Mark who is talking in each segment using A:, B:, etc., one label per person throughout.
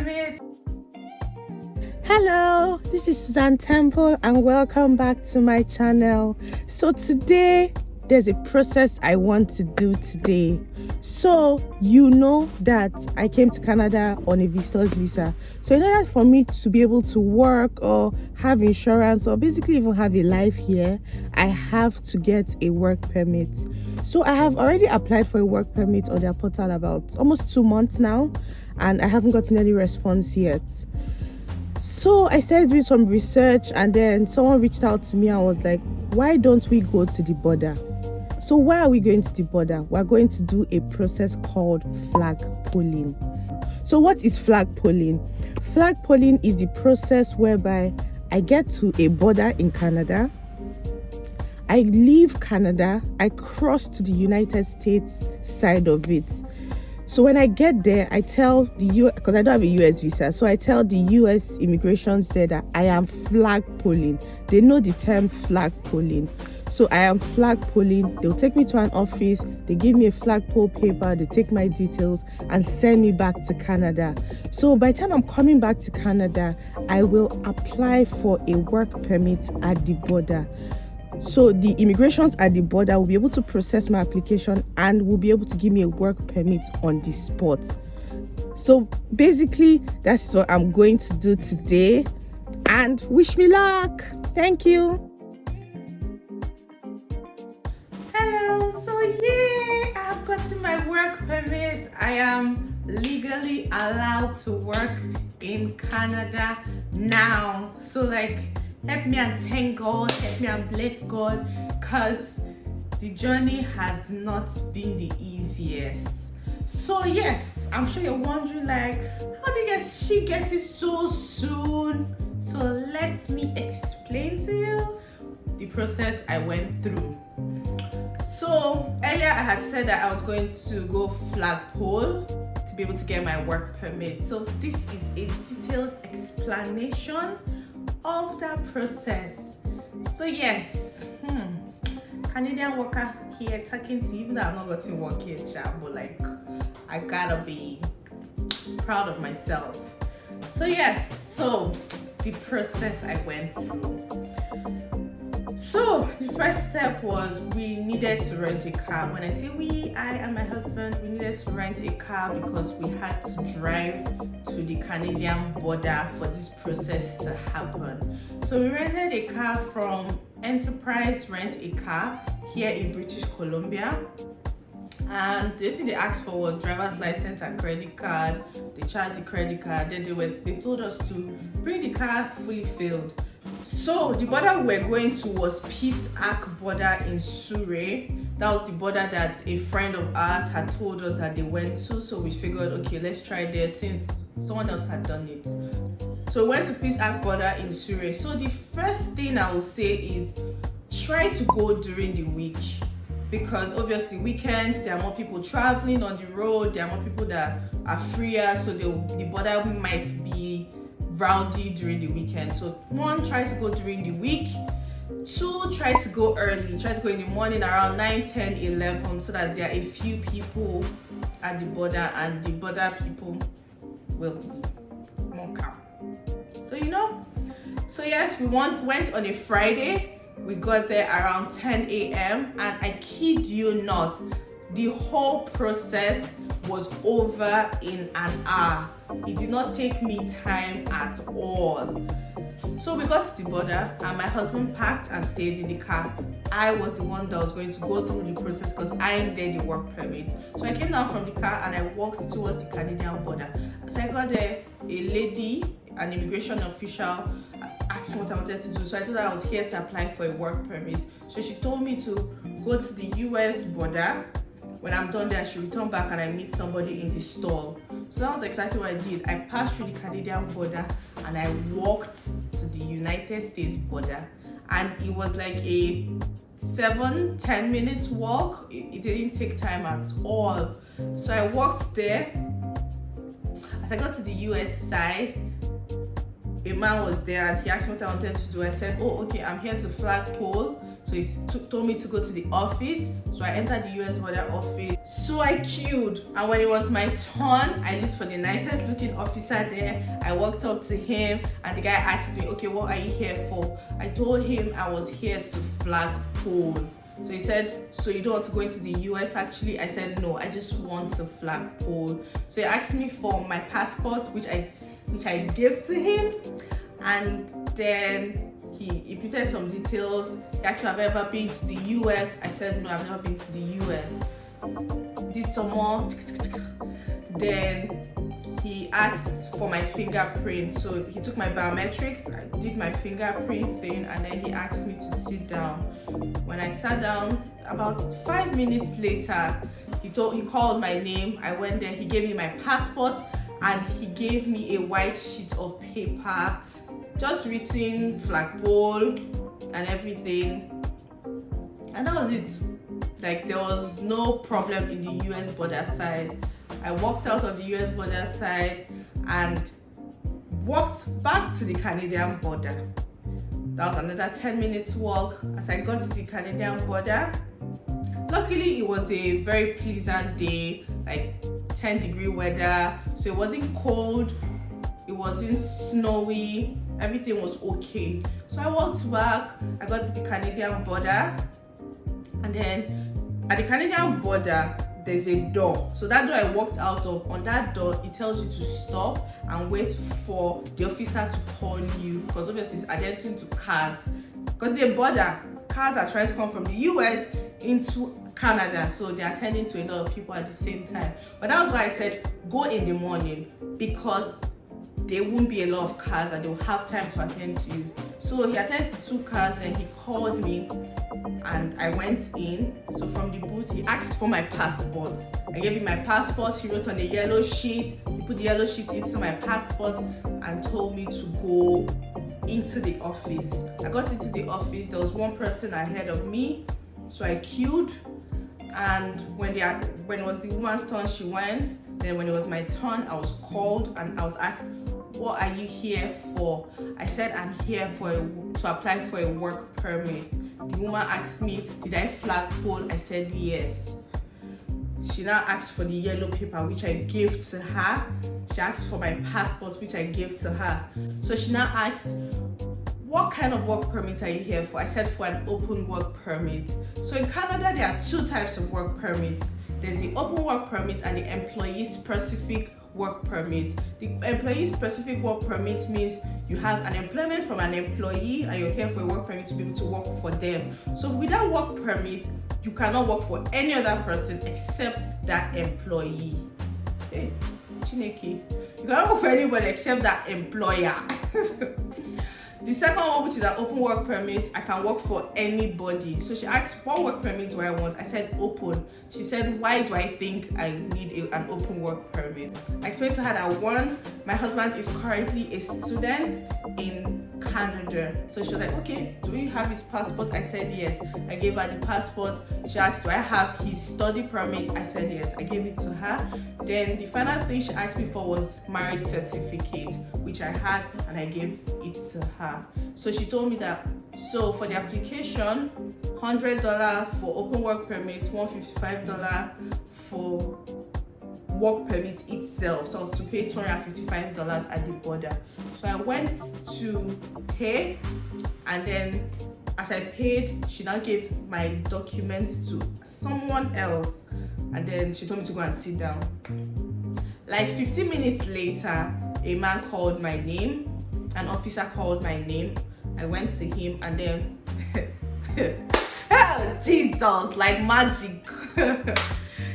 A: permit. Hello, this is Suzanne Temple and welcome back to my channel. So today there's a process I want to do today. So you know that I came to Canada on a visitor's visa. So in order for me to be able to work or have insurance or basically even have a life here, I have to get a work permit. So I have already applied for a work permit on their portal about almost 2 months now, and I haven't gotten any response yet. So I started doing some research, and then someone reached out to me and was like, why don't we go to the border? So why are we going to the border? We're going to do a process called flagpoling. So what is flagpoling? Flagpoling is the process whereby I get to a border in Canada, I leave Canada, I cross to the United States side of it. So when I get there, I tell the US, because I don't have a US visa, so I tell the US immigrations there that I am flagpoling. They know the term flagpoling. So I am flagpoling. They'll take me to an office, they give me a flagpole paper, they take my details and send me back to Canada. So by the time I'm coming back to Canada, I will apply for a work permit at the border. So the immigrations at the border will be able to process my application and will be able to give me a work permit on the spot. So basically, that's what I'm going to do today, and wish me luck. Thank you. Hello, so I've gotten my work permit. I am legally allowed to work in Canada now. So help me and thank God, help me and bless God, because the journey has not been the easiest. So yes, I'm sure you're wondering how did she get it so soon? So let me explain to you the process I went through. So earlier I had said that I was going to go flagpole to be able to get my work permit. So this is a detailed explanation of that process. So yes, Canadian worker here talking to you, even though I'm not going to work here, but I gotta be proud of myself. So yes, so the process I went through. So the first step was we needed to rent a car. When I say we, I and my husband, we needed to rent a car because we had to drive to the Canadian border for this process to happen. So we rented a car from Enterprise Rent a Car here in British Columbia. And the thing they asked for was driver's license and credit card. They charged the credit card. Then they told us to bring the car fully filled. So the border we were going to was Peace Arc border in Surrey. That was the border that a friend of ours had told us that they went to. So we figured, okay, let's try there since someone else had done it. So we went to Peace Arc border in Surrey. So the first thing I will say is try to go during the week, because obviously weekends there are more people traveling on the road, there are more people that are freer, so the border might be rowdy during the weekend. So one, try to go during the week. Two, try to go early. Try to go in the morning around 9, 10, 11, so that there are a few people at the border and the border people will be more calm. So yes, we went on a Friday. We got there around 10 a.m. and I kid you not, the whole process was over in an hour. It did not take me time at all. So we got to the border and my husband packed and stayed in the car. I was the one that was going to go through the process because I needed the work permit. So I came down from the car and I walked towards the Canadian border. As I got there, a lady, an immigration official, asked me what I wanted to do. So I told her I was here to apply for a work permit. So she told me to go to the US border. When I'm done there, I should return back and I meet somebody in the stall. So that was exactly what I did. I passed through the Canadian border and I walked to the United States border. And it was like a 7-10 minutes walk. It didn't take time at all. So I walked there. As I got to the US side, a man was there and he asked me what I wanted to do. I said, oh, okay, I'm here to flagpole. So he told me to go to the office. So I entered the US border office. So I queued, and when it was my turn, I looked for the nicest looking officer there. I walked up to him, and the guy asked me, okay, what are you here for? I told him I was here to flagpole. So he said, so you don't want to go into the US actually? I said, no, I just want to flagpole. So he asked me for my passport, which I gave to him, and then he put some details. He asked me if I've ever been to the US. I said, no, I've never been to the US. Did some more. Then he asked for my fingerprint. So he took my biometrics, I did my fingerprint thing, and then he asked me to sit down. When I sat down, about 5 minutes later, he called my name. I went there, he gave me my passport, and he gave me a white sheet of paper, just written flagpole and everything. And that was it. Like, there was no problem in the US border side. I walked out of the US border side and walked back to the Canadian border. That was another 10 minutes walk. As I got to the Canadian border, luckily it was a very pleasant day, like 10-degree weather, so it wasn't cold, it wasn't snowy, everything was okay. So I walked back, I got to the Canadian border, and then at the Canadian border there's a door. So that door I walked out of, on that door it tells you to stop and wait for the officer to call you, because obviously it's attending to cars, because the border, cars are trying to come from the US into Canada, so they're attending to a lot of people at the same time. But that was why I said go in the morning, because there won't be a lot of cars and they'll have time to attend to you. So he attended to 2 cars, then he called me and I went in. So from the booth, he asked for my passport. I gave him my passport. He wrote on a yellow sheet. He put the yellow sheet into my passport and told me to go into the office. I got into the office. There was one person ahead of me, so I queued. And when it was the woman's turn, she went. Then when it was my turn, I was called and I was asked, what are you here for? I said, I'm here to apply for a work permit. The woman asked me, did I flagpole? I said yes. She now asked for the yellow paper, which I gave to her. She asked for my passport, which I gave to her. So she now asked, what kind of work permit are you here for? I said for an open work permit. So in Canada, there are 2 types of work permits. There's the open work permit and the employee-specific work permit. The employee-specific work permit means you have an employment from an employee and you're here for a work permit to be able to work for them. So with that work permit, you cannot work for any other person except that employee. Hey, Chineke, you cannot work for anybody except that employer. The second one, which is an open work permit, I can work for anybody. So she asked, what work permit do I want? I said open. She said, why do I think I need an open work permit? I explained to her that 1, my husband is currently a student in Canada. So she was like, okay, do you have his passport? I said yes. I gave her the passport. She asked, do I have his study permit? I said yes. I gave it to her. Then the final thing she asked me for was marriage certificate, which I had, and I gave it to her. So she told me that, so for the application, $100 for open work permit, $155 for work permit itself. So I was to pay $255 at the border. So I went to pay, and then as I paid, she now gave my documents to someone else, and then she told me to go and sit down. Like 15 minutes later, a man called my name, an officer called my name. I went to him, and then oh, Jesus, like magic.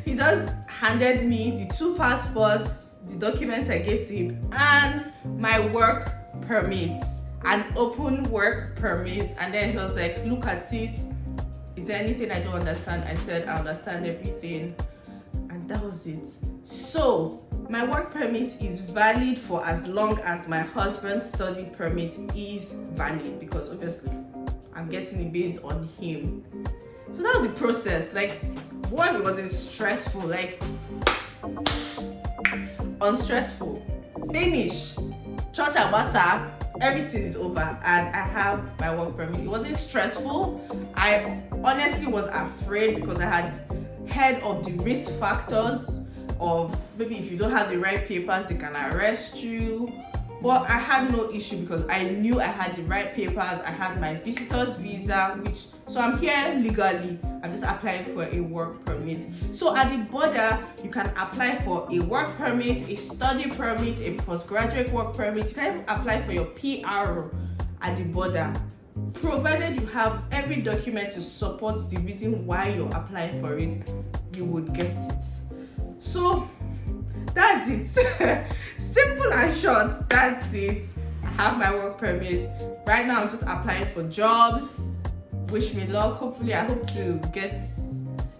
A: He just handed me the 2 passports, the documents I gave to him, and my work permit, an open work permit. And then he was like, look at it. Is there anything I don't understand? I said, I understand everything. And that was it. So my work permit is valid for as long as my husband's study permit is valid, because obviously I'm getting it based on him. So that was the process. Like, 1, it wasn't stressful, like unstressful. Finish. Church abasa,
B: everything is over and I have my work permit. It wasn't stressful. I honestly was afraid because I had heard of the risk factors of maybe if you don't have the right papers, they can arrest you. But I had no issue because I knew I had the right papers. I had my visitor's visa, so I'm here legally. I'm just applying for a work permit. So at the border, you can apply for a work permit, a study permit, a postgraduate work permit. You can even apply for your PR at the border, provided you have every document to support the reason why you're applying for it. You would get it. So that's it. Simple and short, that's it. I have my work permit. Right now I'm just applying for jobs. Wish me luck. Hopefully I hope to get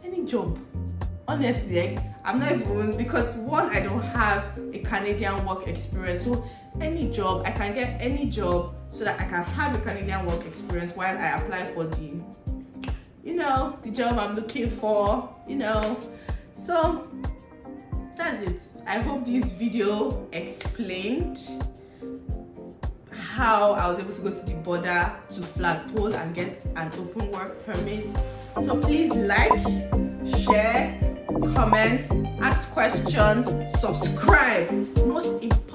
B: any job. Honestly, I'm not even, because one, I don't have a Canadian work experience. So any job, I can get any job so that I can have a Canadian work experience while I apply for the job I'm looking for, So that's it. I hope this video explained how I was able to go to the border to Flagpole and get an open work permit. So please like, share, comment, ask questions, subscribe. Most important,